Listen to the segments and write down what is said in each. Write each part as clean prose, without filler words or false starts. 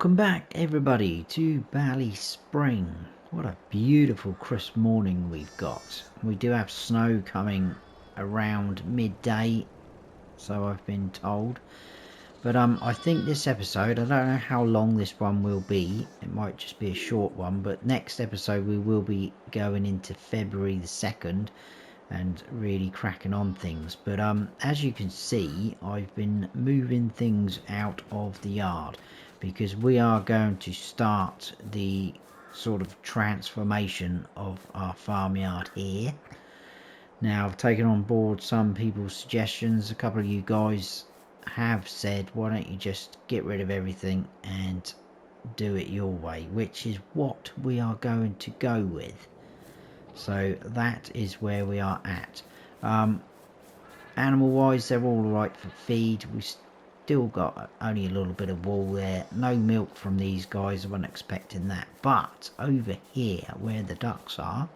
Welcome back everybody to BallySpring. What a beautiful crisp morning we've got. We do have snow coming around midday, so I've been told. But I think this episode, I don't know how long this one will be. It might just be a short one, but next episode we will be going into February the 2nd and really cracking on things. But as you can see, I've been moving things out of the yard because we are going to start the sort of transformation of our farmyard here. Now, I've taken on board some people's suggestions. A couple of you guys have said, why don't you just get rid of everything and do it your way, which is what we are going to go with. So that is where we are at. Animal wise, they're all right for feed. We still got only a little bit of wool there. No milk from these guys, I wasn't expecting that. But over here where the ducks are,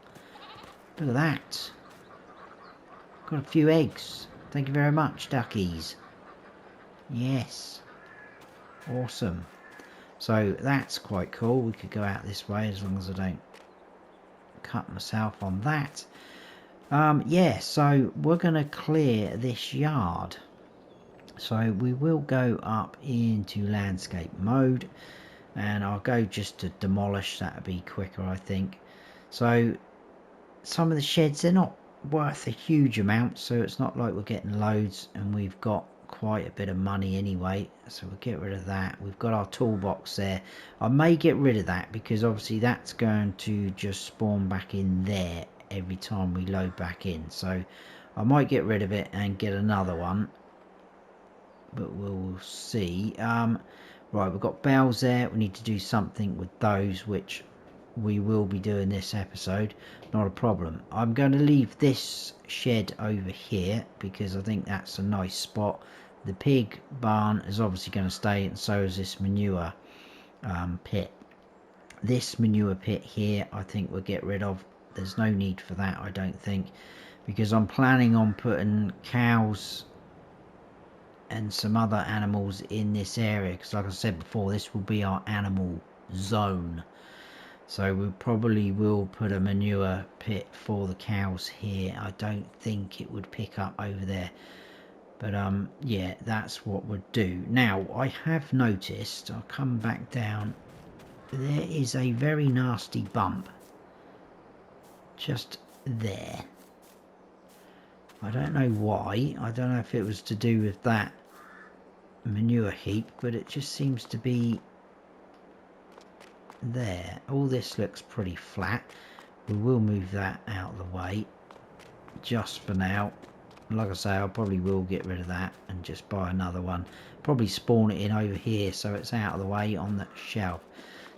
look at that, got a few eggs. Thank you very much, duckies. Yes, awesome. So that's quite cool. We could go out this way as long as I don't cut myself on that. Yeah, so we're gonna clear this yard, so we will go up into landscape mode, and I'll go just to demolish. That'll be quicker, I think. So some of the sheds, they're not worth a huge amount, so it's not like we're getting loads, and we've got quite a bit of money anyway, so we'll get rid of that. We've got our toolbox there. I may get rid of that because obviously that's going to just spawn back in there every time we load back in, so I might get rid of it and get another one, but we'll see. Right, we've got bells there. We need to do something with those, which we will be doing this episode, not a problem. I'm going to leave this shed over here because I think that's a nice spot. The pig barn is obviously going to stay, and so is this manure pit. This manure pit here I think we'll get rid of. There's no need for that, I don't think, because I'm planning on putting cows and some other animals in this area, because like I said before, this will be our animal zone. So we probably will put a manure pit for the cows here. I don't think it would pick up over there, but yeah, that's what we'll do. Now I have noticed, I'll come back down, there is a very nasty bump just there. I don't know why. I don't know if it was to do with that manure heap, but it just seems to be there. All this looks pretty flat. We will move that out of the way just for now. Like I say, I probably will get rid of that and just buy another one. Probably spawn it in over here so it's out of the way on that shelf.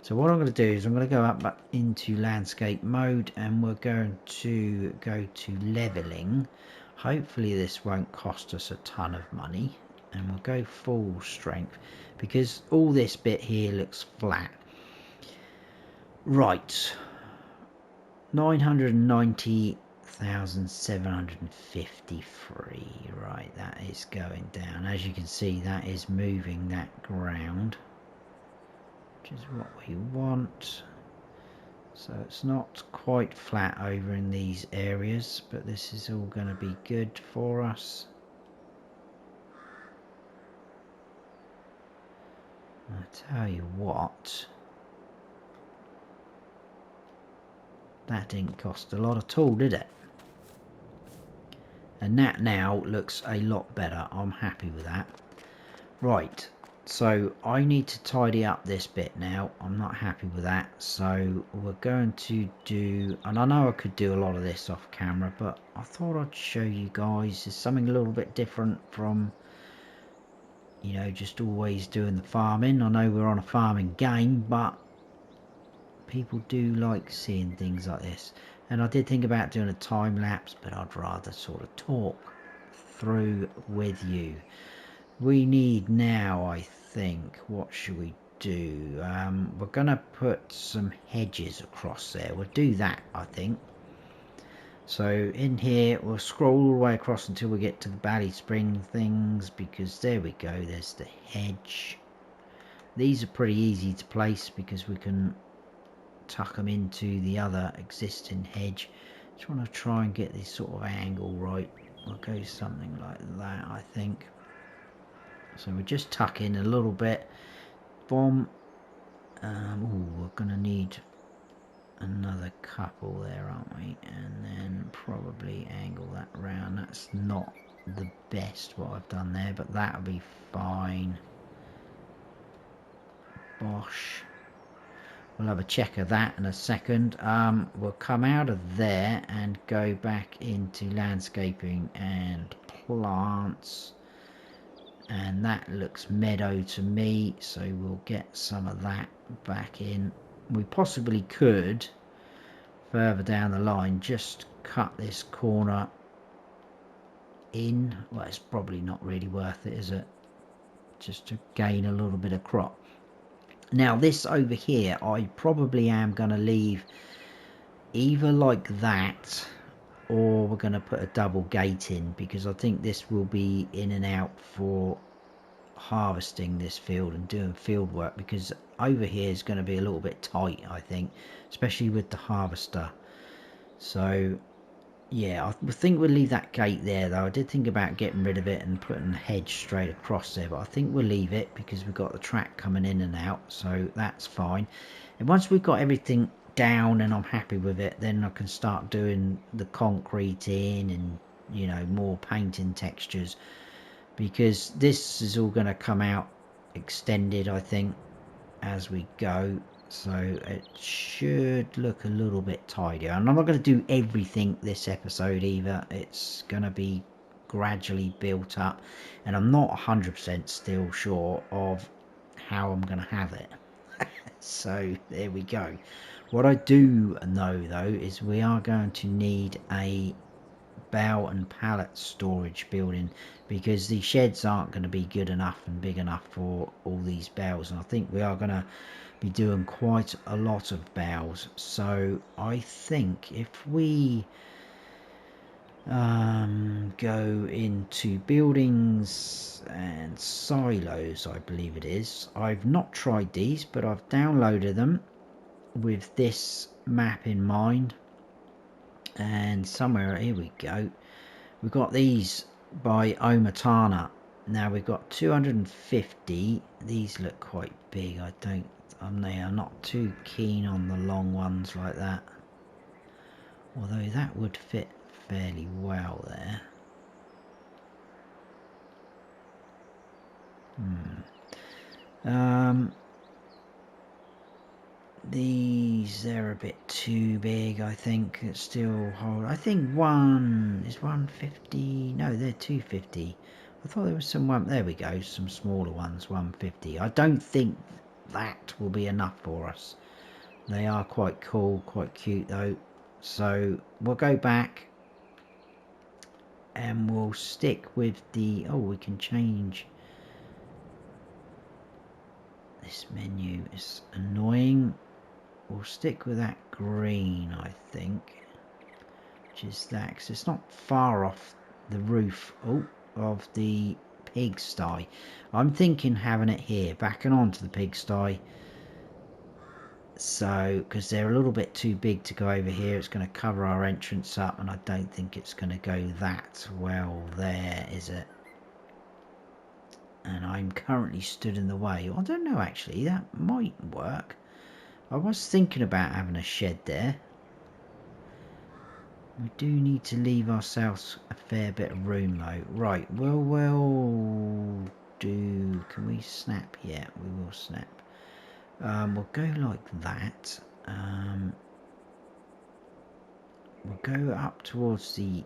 So what I'm going to do is I'm going to go up into landscape mode, and we're going to go to leveling. Hopefully this won't cost us a ton of money, and we'll go full strength because all this bit here looks flat. Right, 990,753. Right, that is going down. As you can see, that is moving that ground, which is what we want. So it's not quite flat over in these areas, but this is all going to be good for us. I tell you what, that didn't cost a lot at all, did it? And that now looks a lot better. I'm happy with that. Right, so I need to tidy up this bit now. I'm not happy with that, so we're going to do, and I know I could do a lot of this off camera, but I thought I'd show you guys. There's something a little bit different from, you know, just always doing the farming. I know we're on a farming game, but people do like seeing things like this. And I did think about doing a time lapse, but I'd rather sort of talk through with you. We need now, I think, what should we do? We're gonna put some hedges across there. We'll do that, I think. So in here we'll scroll all the way across until we get to the BallySpring things, because there we go, there's the hedge. these are pretty easy to place because we can tuck them into the other existing hedge. Just want to try and get this sort of angle right. I'll go something like that, I think. So we just tuck in a little bit. Boom. We're going to need another couple there, aren't we? And then probably angle that round. That's not the best what I've done there, but that'll be fine. Bosh. We'll have a check of that in a second. We'll come out of there and go back into landscaping and plants. And that looks meadow to me, so we'll get some of that back in. We possibly could, further down the line, just cut this corner in. Well, it's probably not really worth it, is it? Just to gain a little bit of crop. Now this over here, I probably am going to leave either like that, or we're going to put a double gate in, because I think this will be in and out for harvesting this field and doing field work, because over here is going to be a little bit tight, I think, especially with the harvester. So yeah, I think we'll leave that gate there though. I did think about getting rid of it and putting a hedge straight across there, but I think we'll leave it because we've got the track coming in and out, so that's fine. And once we've got everything down and I'm happy with it, then I can start doing the concrete in and, you know, more painting textures, because this is all going to come out extended, I think, as we go. So it should look a little bit tidier, and I'm not going to do everything this episode either. It's going to be gradually built up, and I'm not 100% still sure of how I'm going to have it. So there we go. What I do know though is we are going to need a bale and pallet storage building, because the sheds aren't going to be good enough and big enough for all these bales, and I think we are going to be doing quite a lot of bales. So I think if we go into buildings and silos, I believe it is. I've not tried these, but I've downloaded them with this map in mind, and somewhere, here we go, we've got these by Omatana. Now we've got 250. These look quite big. I'm not too keen on the long ones like that, although that would fit fairly well there. These, they're a bit too big, I think. It's still hold. I think one is 150. No, they're 250. I thought there was some one. There we go, some smaller ones, 150. I don't think that will be enough for us. They are quite cool, quite cute though. So we'll go back and we'll stick with the, oh, we can change this menu. Is annoying. We'll stick with that green, I think, which is that, because it's not far off the roof of the pigsty. I'm thinking having it here, backing onto the pigsty. So, because they're a little bit too big to go over here, it's going to cover our entrance up, and I don't think it's going to go that well there, is it? And I'm currently stood in the way. I don't know, actually, that might work. I was thinking about having a shed there. We do need to leave ourselves a fair bit of room though. Right, we'll do, can we snap? Yeah, we will snap. We'll go like that. We'll go up towards the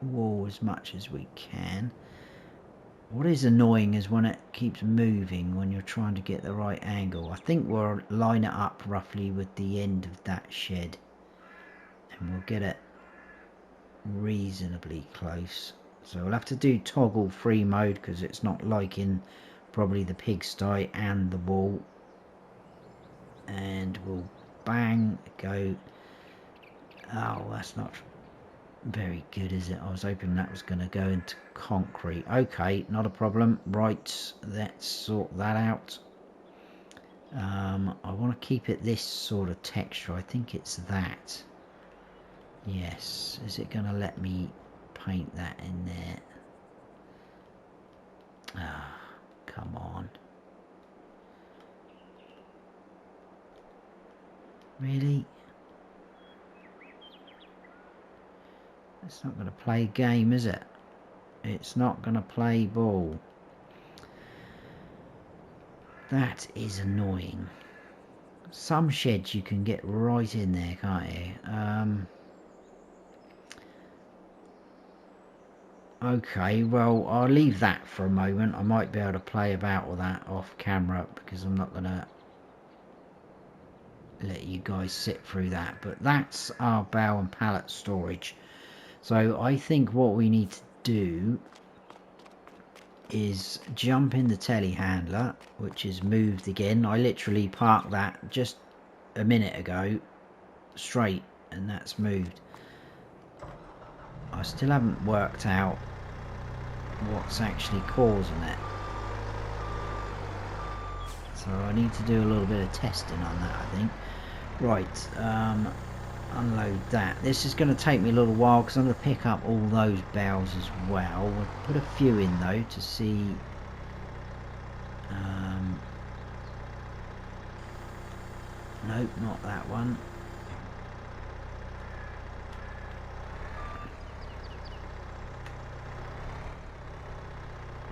wall as much as we can. What is annoying is when it keeps moving when you're trying to get the right angle. I think we'll line it up roughly with the end of that shed, and we'll get it reasonably close. So we'll have to do toggle free mode because it's not liking probably the pigsty and the wall. And we'll bang go. Oh, that's not very good, is it? I was hoping that was going to go into concrete. Okay, not a problem. Right, let's sort that out. I want to keep it this sort of texture. I think it's that. Yes. Is it going to let me paint that in there? Ah, come on. Really? It's not going to play game, is it? It's not going to play ball. That is annoying. Some sheds you can get right in there, can't you? Okay, well, I'll leave that for a moment. I might be able to play about with that off camera because I'm not going to let you guys sit through that. But that's our bale and pallet storage. So I think what we need to do is jump in the telehandler, which is moved again. I literally parked that just a minute ago straight, and that's moved. I still haven't worked out what's actually causing it, so I need to do a little bit of testing on that, I think. Right, unload that. This is going to take me a little while because I'm going to pick up all those bales as well. We'll put a few in though to see. Nope, not that one.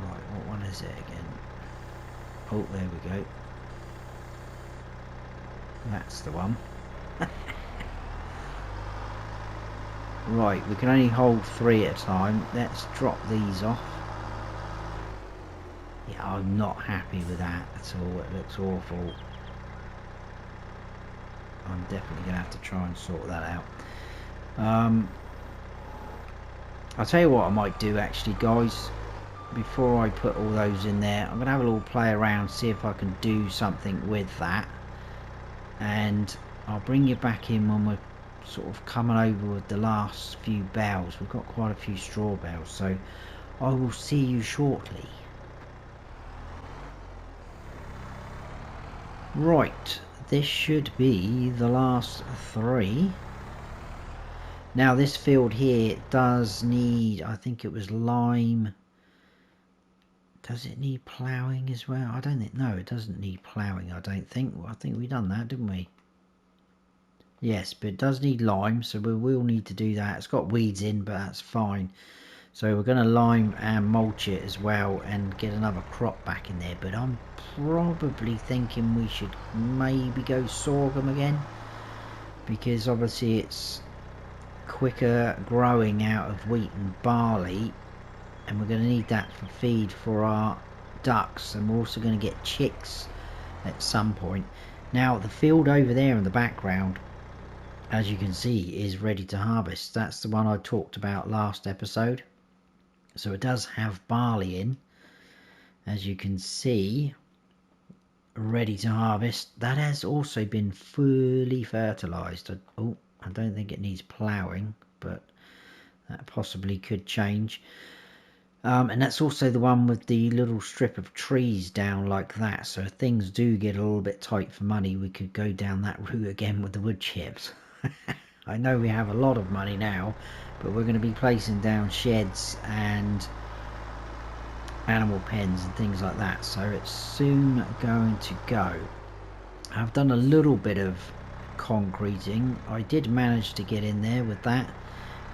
Right, what one is it again? Oh, there we go. That's the one. Right, we can only hold 3 at a time. Let's drop these off. Yeah, I'm not happy with that at all. It looks awful. I'm definitely going to have to try and sort that out. I'll tell you what I might do actually, guys. Before I put all those in there, I'm going to have a little play around, see if I can do something with that. And I'll bring you back in when we're sort of coming over with the last few bales. We've got quite a few straw bales, so I will see you shortly. Right, this should be the last 3. Now this field here does need, I think it was lime. Does it need ploughing as well? I don't think, no, it doesn't need ploughing, I don't think. I think we done that, didn't we? Yes, but it does need lime, so we will need to do that. It's got weeds in, but that's fine. So we're going to lime and mulch it as well and get another crop back in there. But I'm probably thinking we should maybe go sorghum again, because obviously it's quicker growing out of wheat and barley, and we're going to need that for feed for our ducks, and we're also going to get chicks at some point. Now the field over there in the background, as you can see, is ready to harvest. That's the one I talked about last episode. So it does have barley in, as you can see, ready to harvest. That has also been fully fertilised. Oh, I don't think it needs ploughing, but that possibly could change. And that's also the one with the little strip of trees down like that. So if things do get a little bit tight for money, we could go down that route again with the wood chips. I know we have a lot of money now, but we're going to be placing down sheds and animal pens and things like that, so it's soon going to go. I've done a little bit of concreting. I did manage to get in there with that.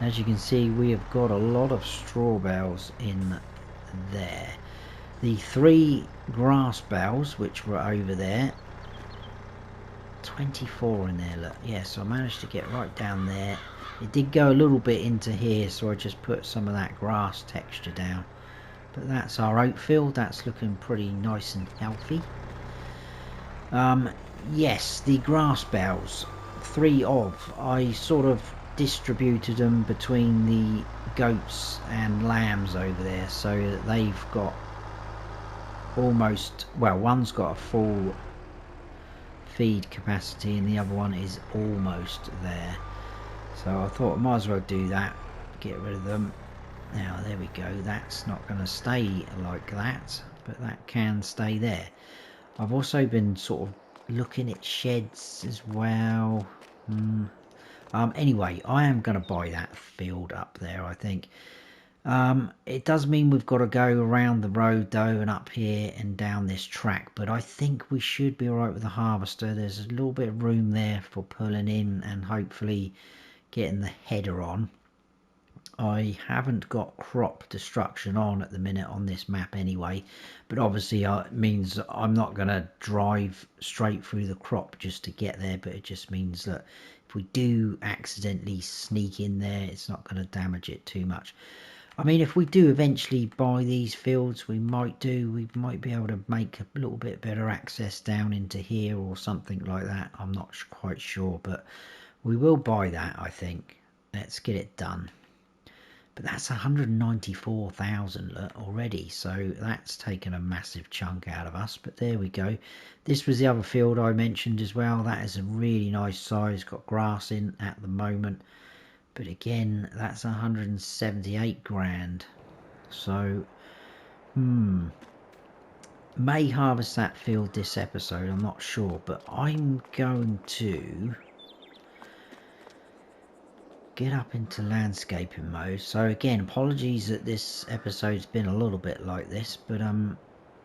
As you can see, we have got a lot of straw bales in there. The 3 grass bales which were over there, 24 in there, look. Yes, so I managed to get right down there. It did go a little bit into here, so I just put some of that grass texture down. But that's our oat field. That's looking pretty nice and healthy. Yes, the grass bales, 3 of. I sort of distributed them between the goats and lambs over there, so that they've got almost, well, one's got a full feed capacity and the other one is almost there. So I thought I might as well do that, get rid of them. Now there we go, that's not going to stay like that, but that can stay there. I've also been sort of looking at sheds as well. Anyway, I am going to buy that field up there, I think. It does mean we've got to go around the road though and up here and down this track, but I think we should be alright with the harvester. There's a little bit of room there for pulling in and hopefully getting the header on. I haven't got crop destruction on at the minute on this map anyway, but obviously it means I'm not going to drive straight through the crop just to get there, but it just means that if we do accidentally sneak in there, it's not going to damage it too much. I mean, if we do eventually buy these fields, we might be able to make a little bit better access down into here or something like that. I'm not quite sure, but we will buy that, I think. Let's get it done. But that's 194,000 already, so that's taken a massive chunk out of us. But there we go. This was the other field I mentioned as well. That is a really nice size, got grass in at the moment. But again, that's 178 grand. So, may harvest that field this episode, I'm not sure. But I'm going to get up into landscaping mode. So again, apologies that this episode's been a little bit like this, but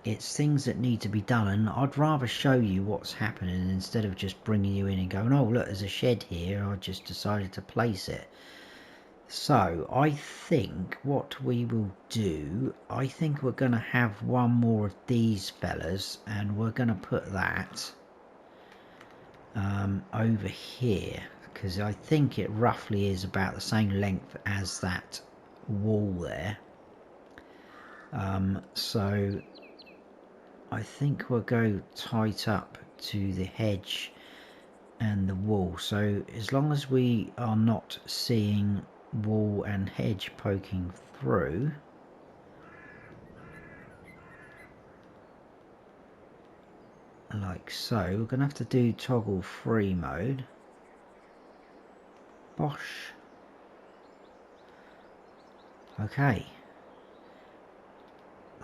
it's things that need to be done, and I'd rather show you what's happening instead of just bringing you in and going, oh look, there's a shed here, I just decided to place it. So I think what we will do, I think we're going to have one more of these fellas, and we're going to put that over here, because I think it roughly is about the same length as that wall there. So I think we'll go tight up to the hedge and the wall. So as long as we are not seeing wall and hedge poking through, like so, we're going to have to do toggle free mode. Bosh. Okay.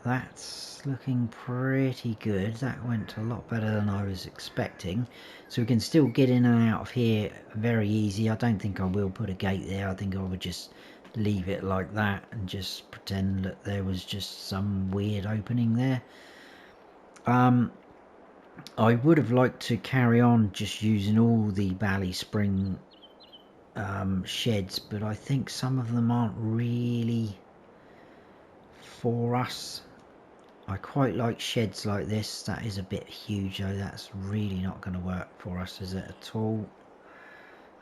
That's looking pretty good. That went a lot better than I was expecting. So we can still get in and out of here very easy. I don't think I will put a gate there. I think I would just leave it like that and just pretend that there was just some weird opening there. I would have liked to carry on just using all the BallySpring sheds, but I think some of them aren't really for us. I quite like sheds like this. That is a bit huge though. That's really not going to work for us, is it at all?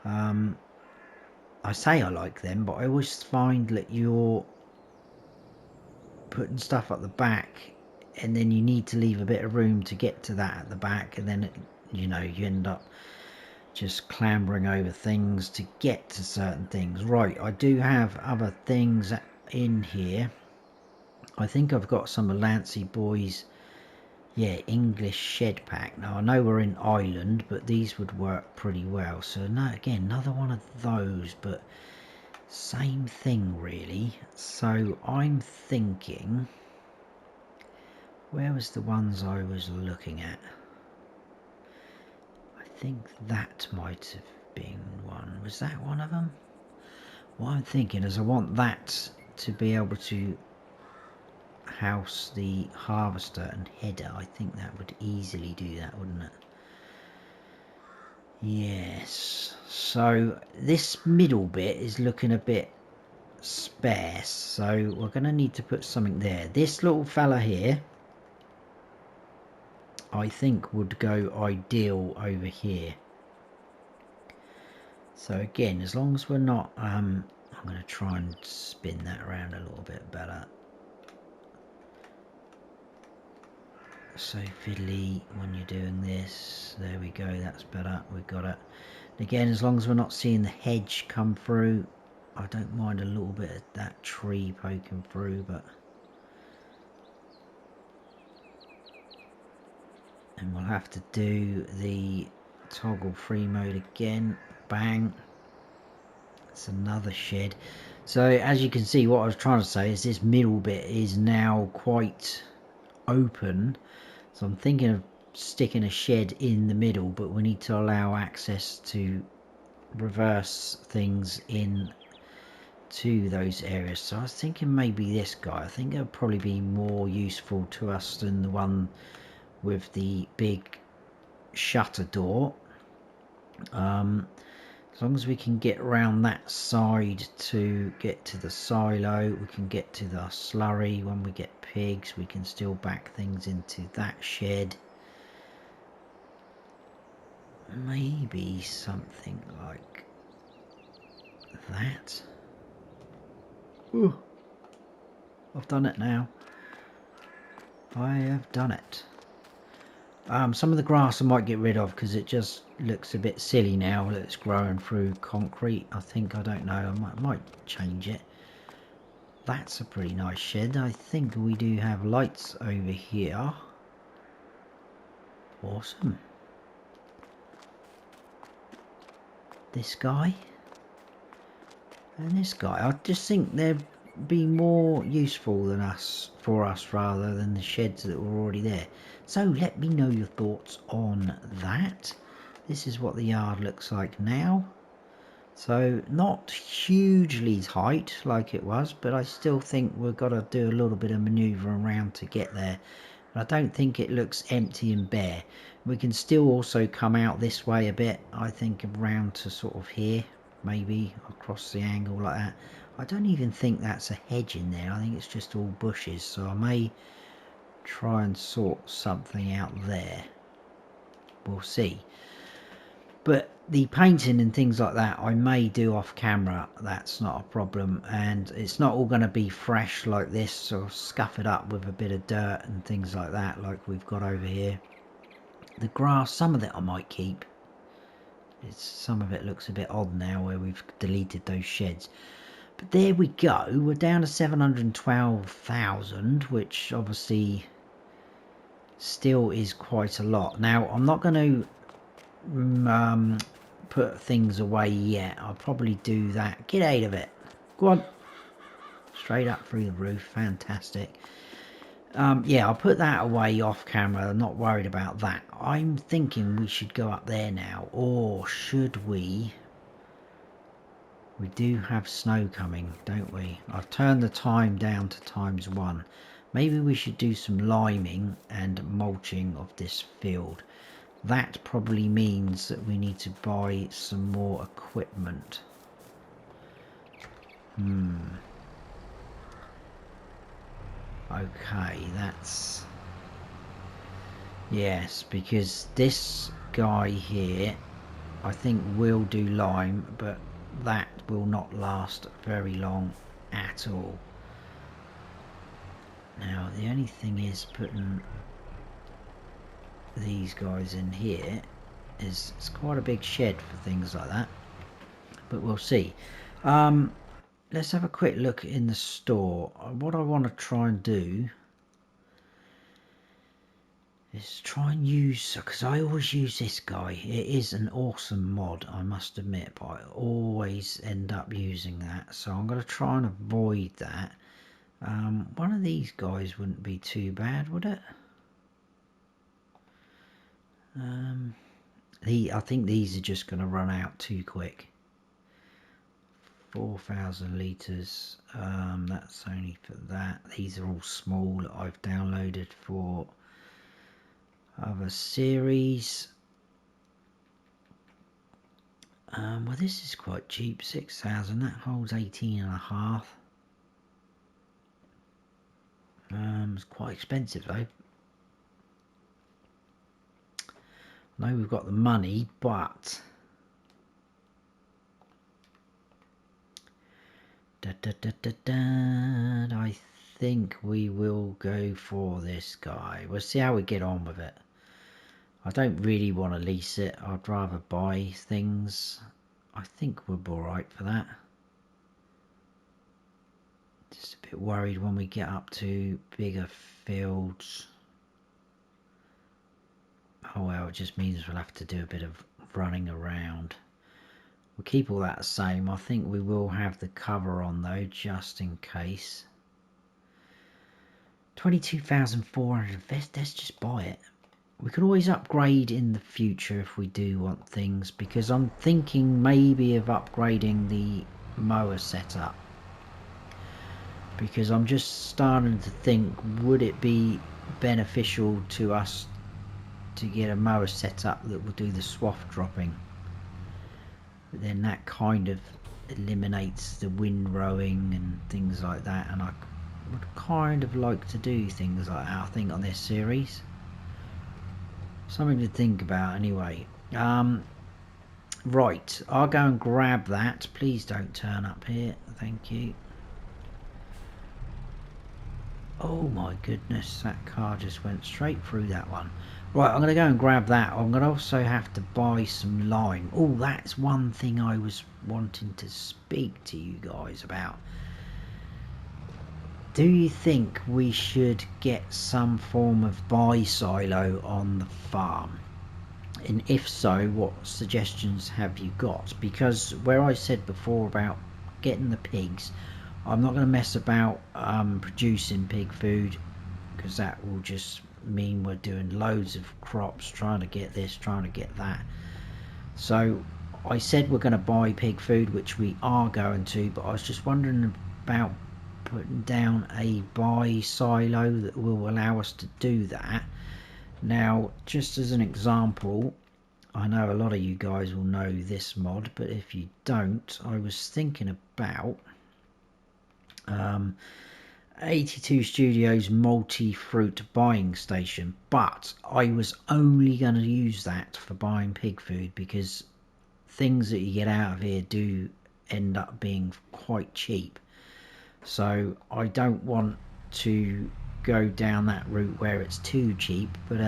I say I like them, but I always find that you're putting stuff at the back and then you need to leave a bit of room to get to that at the back, and then you know, you end up just clambering over things to get to certain things. Right, I do have other things in here. I think I've got some of Lancy Boy's, yeah, English shed pack. Now I know we're in Ireland, but these would work pretty well. So no, again, another one of those, but same thing really. So I'm thinking, where was the ones I was looking at? I think that might have been one. Was that one of them? What I'm thinking is I want that to be able to house the harvester and header. I think that would easily do that, wouldn't it? Yes. So this middle bit is looking a bit sparse, so we're going to need to put something there. This little fella here, I think, would go ideal over here. So again, as long as we're not I'm going to try and spin that around a little bit better. So fiddly when you're doing this. There we go, that's better, we got it. Again, as long as we're not seeing the hedge come through, I don't mind a little bit of that tree poking through, but and we'll have to do the toggle free mode again. Bang. It's another shed. So as you can see, what I was trying to say is this middle bit is now quite open. So I'm thinking of sticking a shed in the middle, but we need to allow access to reverse things in to those areas. So I was thinking maybe this guy, I think it'll probably be more useful to us than the one with the big shutter door. As long as we can get around that side to get to the silo, we can get to the slurry. When we get pigs, we can still back things into that shed. Maybe something like that. Ooh, I've done it now. I have done it. Some of the grass I might get rid of because it just looks a bit silly now that it's growing through concrete. I don't know, I might change it. That's a pretty nice shed. I think we do have lights over here. Awesome. This guy and this guy, I just think they'd be more useful than for us rather than the sheds that were already there. So let me know your thoughts on that. This is what the yard looks like now. So not hugely tight like it was, but I still think we've got to do a little bit of manoeuvring around to get there. But I don't think it looks empty and bare. We can still also come out this way a bit, I think around to sort of here, maybe across the angle like that. I don't even think that's a hedge in there. I think it's just all bushes, so I may try and sort something out there. We'll see. But the painting and things like that I may do off camera. That's not a problem, and it's not all going to be fresh like this or scuff it up with a bit of dirt and things like that like we've got over here. The grass, some of it I might keep. Some of it looks a bit odd now where we've deleted those sheds. But there we go, we're down to 712,000, which obviously still is quite a lot. Now I'm not going to put things away yet. I'll probably do that. Get out of it. Go on. Straight up through the roof. Fantastic. Yeah, I'll put that away off camera. I'm not worried about that. I'm thinking we should go up there now. Or should we? We do have snow coming, don't we? I've turned the time down to ×1. Maybe we should do some liming and mulching of this field. That probably means that we need to buy some more equipment. Okay, that's... Yes, because this guy here, I think will do lime, but that will not last very long at all. Now, the only thing is putting these guys in here is it's quite a big shed for things like that, but we'll see. Let's have a quick look in the store. What I want to try and do is try and use, because I always use this guy. It is an awesome mod, I must admit, but I always end up using that, so I'm going to try and avoid that. One of these guys wouldn't be too bad, would it? I think these are just going to run out too quick. 4,000 litres, that's only for that. These are all small that I've downloaded for other series. Well, this is quite cheap, 6,000, that holds 18.5. It's quite expensive though. I know we've got the money, but I think we will go for this guy. We'll see how we get on with it. I don't really want to lease it. I'd rather buy things. I think we'll be alright for that. Just a bit worried when we get up to bigger fields. Oh well, it just means we'll have to do a bit of running around. We'll keep all that the same. I think we will have the cover on though, just in case. 22,400. Let's just buy it. we can always upgrade in the future if we do want things, because I'm thinking maybe of upgrading the mower setup, because I'm just starting to think, would it be beneficial to us to get a mower setup that will do the swath dropping? But then that kind of eliminates the windrowing and things like that, and I would kind of like to do things like that, I think, on this series. Something to think about anyway. Right, I'll go and grab that. Please don't turn up here, thank you. Oh my goodness, that car just went straight through that one. Right, I'm going to go and grab that. I'm going to also have to buy some lime. Oh, that's one thing I was wanting to speak to you guys about. Do you think we should get some form of buy silo on the farm? And if so, what suggestions have you got? Because where I said before about getting the pigs, I'm not going to mess about producing pig food, because that will just mean we're doing loads of crops, trying to get this, trying to get that. So I said we're going to buy pig food, which we are going to, but I was just wondering about putting down a buy silo that will allow us to do that. Now, just as an example, I know a lot of you guys will know this mod, but if you don't, I was thinking about 82 Studios multi-fruit buying station, but I was only going to use that for buying pig food, because things that you get out of here do end up being quite cheap. So I don't want to go down that route where it's too cheap, but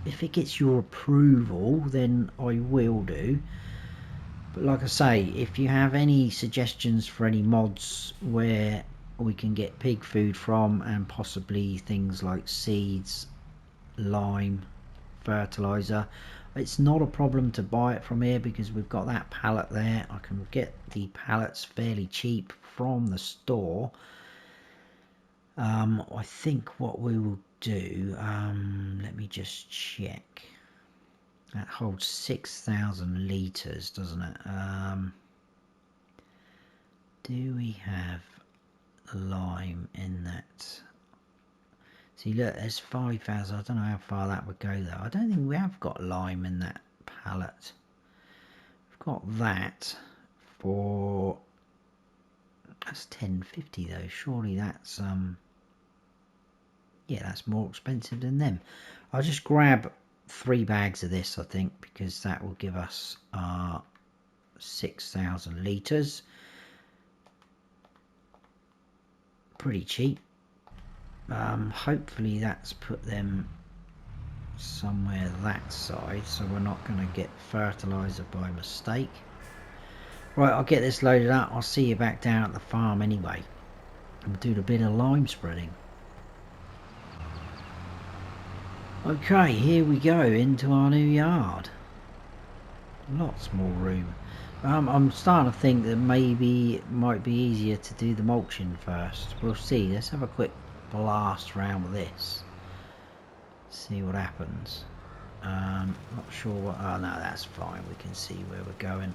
if it gets your approval, then I will do. But like I say, if you have any suggestions for any mods where we can get pig food from, and possibly things like seeds, lime, fertilizer, it's not a problem to buy it from here, because we've got that pallet there. I can get the pallets fairly cheap from the store. I think what we will do, let me just check. That holds 6,000 litres, doesn't it? Do we have lime in that? See, look, there's 5,000. I don't know how far that would go though. I don't think we have got lime in that pallet. We've got that for, that's 10.50 though. Surely that's yeah, that's more expensive than them. I'll just grab 3 bags of this, I think, because that will give us 6,000 litres. Pretty cheap. Hopefully that's put them somewhere that side, so we're not going to get fertilizer by mistake. Right, I'll get this loaded up. I'll see you back down at the farm anyway. We'll do a bit of lime spreading. Okay, here we go into our new yard. Lots more room. I'm starting to think that maybe it might be easier to do the mulching first. We'll see. Let's have a quick blast around with this. See what happens. Not sure what... Oh no, that's fine. We can see where we're going.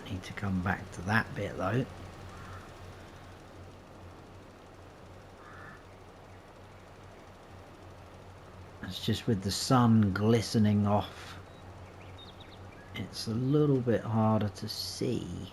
Need to come back to that bit though. It's just with the sun glistening off, it's a little bit harder to see.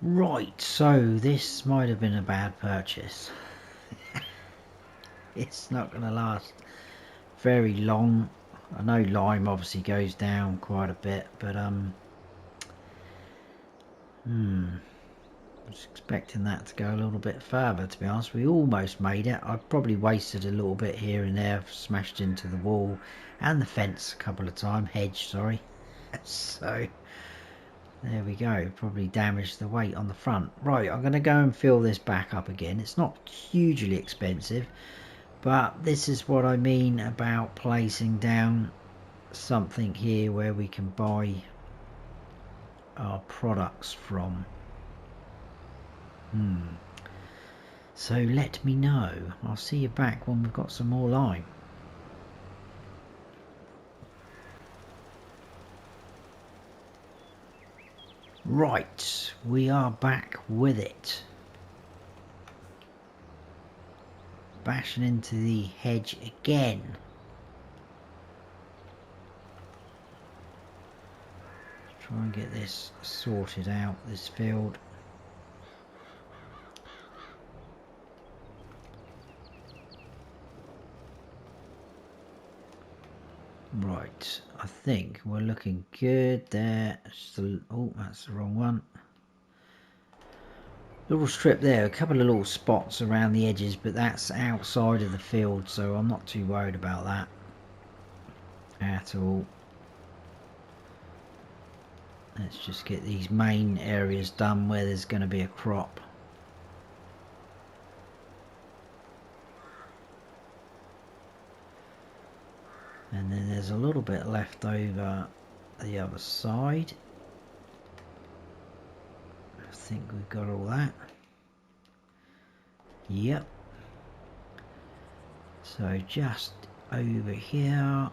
Right, so this might have been a bad purchase. It's not going to last very long. I know lime obviously goes down quite a bit, but I was expecting that to go a little bit further, to be honest. We almost made it. I probably wasted a little bit here and there, smashed into the wall and the fence a couple of times, hedge, sorry. So there we go, probably damaged the weight on the front. Right, I'm going to go and fill this back up again. It's not hugely expensive, but this is what I mean about placing down something here where we can buy our products from. So let me know. I'll see you back when we've got some more lime. Right, we are back with it. Bashing into the hedge again. Try and get this sorted out, this field. Right, I think we're looking good there. Oh, that's the wrong one. Little strip there, a couple of little spots around the edges, but that's outside of the field, so I'm not too worried about that at all. Let's just get these main areas done where there's going to be a crop. And then there's a little bit left over the other side. I think we've got all that. Yep. So just over here.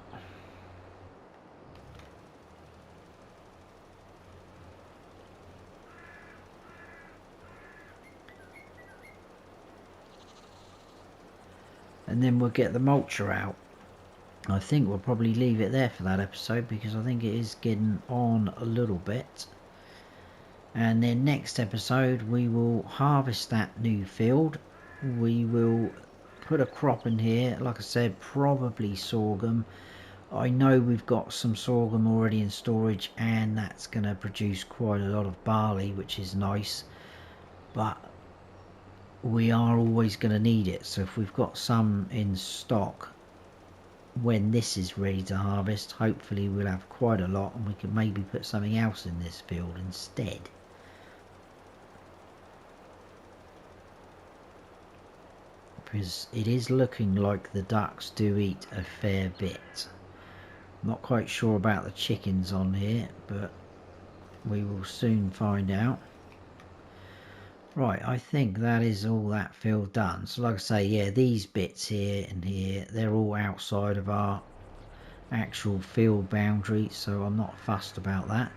And then we'll get the mulcher out. I think we'll probably leave it there for that episode because I think it is getting on a little bit. And then next episode we will harvest that new field. We will put a crop in here, like I said, probably sorghum. I know we've got some sorghum already in storage and that's going to produce quite a lot of barley, which is nice, but we are always going to need it. So if we've got some in stock when this is ready to harvest, hopefully we'll have quite a lot and we can maybe put something else in this field instead. Because it is looking like the ducks do eat a fair bit. Not quite sure about the chickens on here, but we will soon find out. Right, I think that is all that field done. So like I say, yeah, these bits here and here, they're all outside of our actual field boundary, so I'm not fussed about that.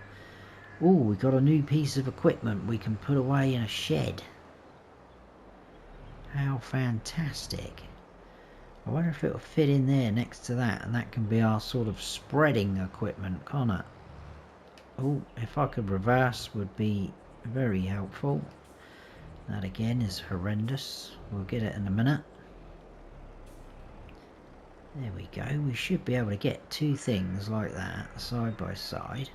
Oh, we got a new piece of equipment we can put away in a shed. How fantastic. I wonder if it'll fit in there next to that, and that can be our sort of spreading equipment, can't it? Oh, if I could reverse would be very helpful. That again is horrendous. We'll get it in a minute. There we go. We should be able to get two things like that side by side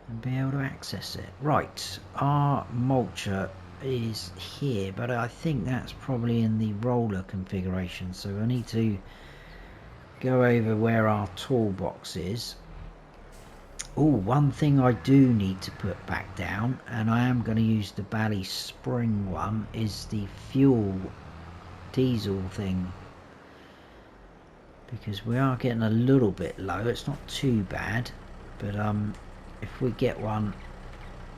and be able to access it. Right, our mulcher is here, but I think that's probably in the roller configuration, so I need to go over where our toolbox is. Oh, one thing I do need to put back down, and I am going to use the BallySpring one, is the fuel diesel thing, because we are getting a little bit low. It's not too bad, but if we get one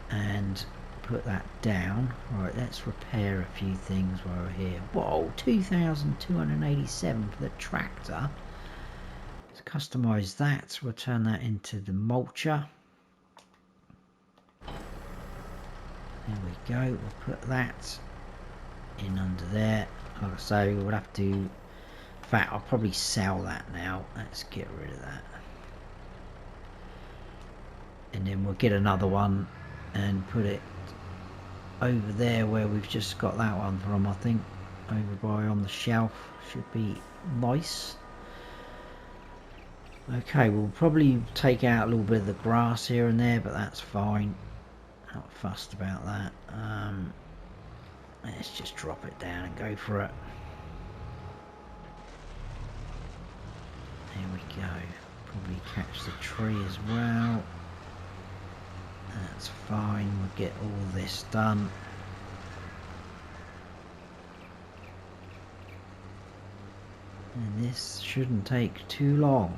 and put that down. Right, let's repair a few things while we're here. Whoa, 2,287 for the tractor. Let's customize that. We'll turn that into the mulcher. There we go. We'll put that in under there. Like I say, we'll have to. In fact, I'll probably sell that now. Let's get rid of that. And then we'll get another one and put it over there where we've just got that one from, I think. Over by on the shelf. Should be nice. Okay, we'll probably take out a little bit of the grass here and there, but that's fine. Not fussed about that. Let's just drop it down and go for it. There we go. Probably catch the tree as well. That's fine. We'll get all this done. And this shouldn't take too long.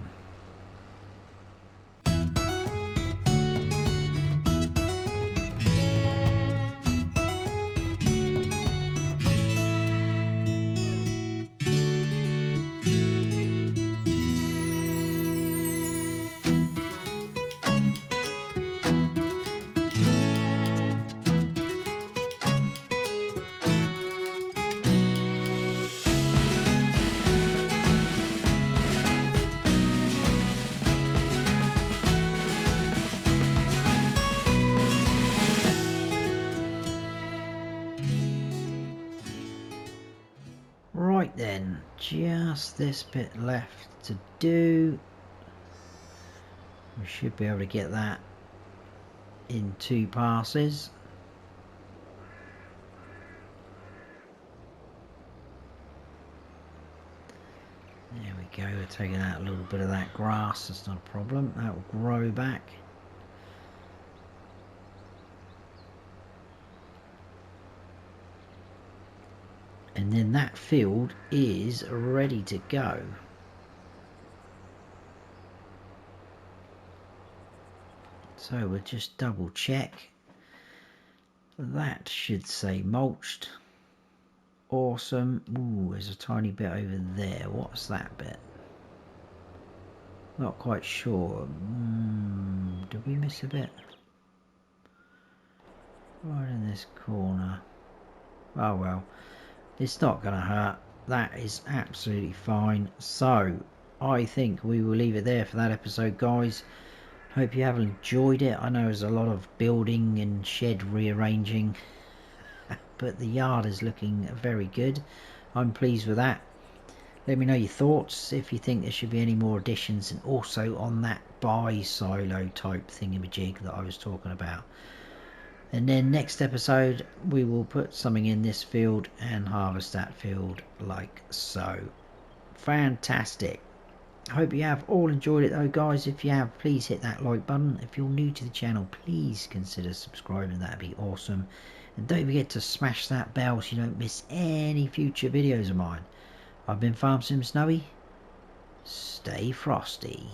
Right then, just this bit left to do. We should be able to get that in 2 passes. There we go, we're taking out a little bit of that grass, that's not a problem, that will grow back. And then that field is ready to go. So we'll just double check. That should say mulched. Awesome. Ooh, there's a tiny bit over there. What's that bit? Not quite sure. Did we miss a bit? Right in this corner. Oh well. It's not going to hurt. That is absolutely fine. So, I think we will leave it there for that episode, guys. Hope you have enjoyed it. I know there's a lot of building and shed rearranging, but the yard is looking very good. I'm pleased with that. Let me know your thoughts, if you think there should be any more additions, and also on that bi-silo type thingamajig that I was talking about. And then next episode we will put something in this field and harvest that field like so. Fantastic. I hope you have all enjoyed it though, guys. If you have, please hit that like button. If you're new to the channel, please consider subscribing. That'd be awesome. And don't forget to smash that bell so you don't miss any future videos of mine. I've been Farm Sim Snowy. Stay frosty.